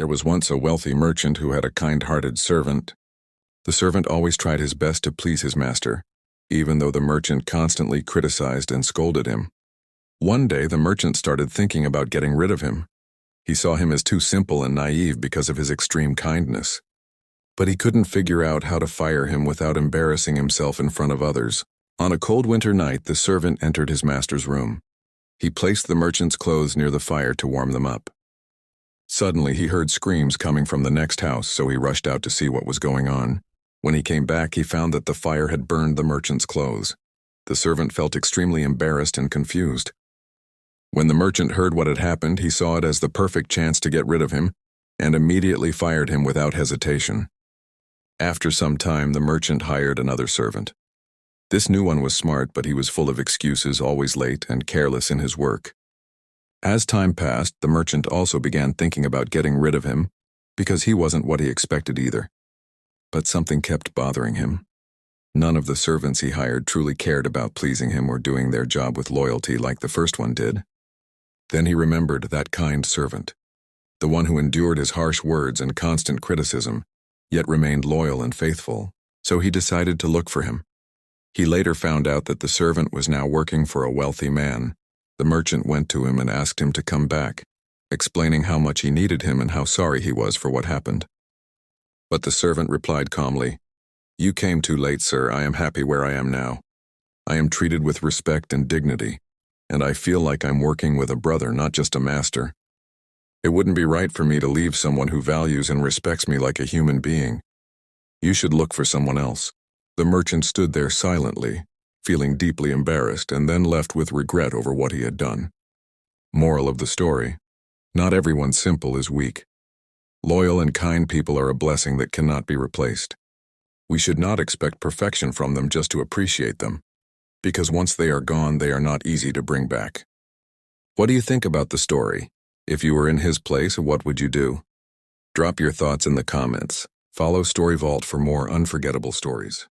There was once a wealthy merchant who had a kind-hearted servant. The servant always tried his best to please his master, even though the merchant constantly criticized and scolded him. One day, the merchant started thinking about getting rid of him. He saw him as too simple and naive because of his extreme kindness. But he couldn't figure out how to fire him without embarrassing himself in front of others. On a cold winter night, the servant entered his master's room. He placed the merchant's clothes near the fire to warm them up. Suddenly, he heard screams coming from the next house, so he rushed out to see what was going on. When he came back, he found that the fire had burned the merchant's clothes. The servant felt extremely embarrassed and confused. When the merchant heard what had happened, he saw it as the perfect chance to get rid of him and immediately fired him without hesitation. After some time, the merchant hired another servant. This new one was smart, but he was full of excuses, always late and careless in his work. As time passed, the merchant also began thinking about getting rid of him because he wasn't what he expected either. But something kept bothering him. None of the servants he hired truly cared about pleasing him or doing their job with loyalty like the first one did. Then he remembered that kind servant, the one who endured his harsh words and constant criticism, yet remained loyal and faithful, so he decided to look for him. He later found out that the servant was now working for a wealthy man. The merchant went to him and asked him to come back, explaining how much he needed him and how sorry he was for what happened. But the servant replied calmly, "You came too late, sir. I am happy where I am now. I am treated with respect and dignity, and I feel like I'm working with a brother, not just a master. It wouldn't be right for me to leave someone who values and respects me like a human being. You should look for someone else." The merchant stood there silently, feeling deeply embarrassed, and then left with regret over what he had done. Moral of the story: not everyone simple is weak. Loyal and kind people are a blessing that cannot be replaced. We should not expect perfection from them just to appreciate them, because once they are gone, they are not easy to bring back. What do you think about the story? If you were in his place, what would you do? Drop your thoughts in the comments. Follow Story Vault for more unforgettable stories.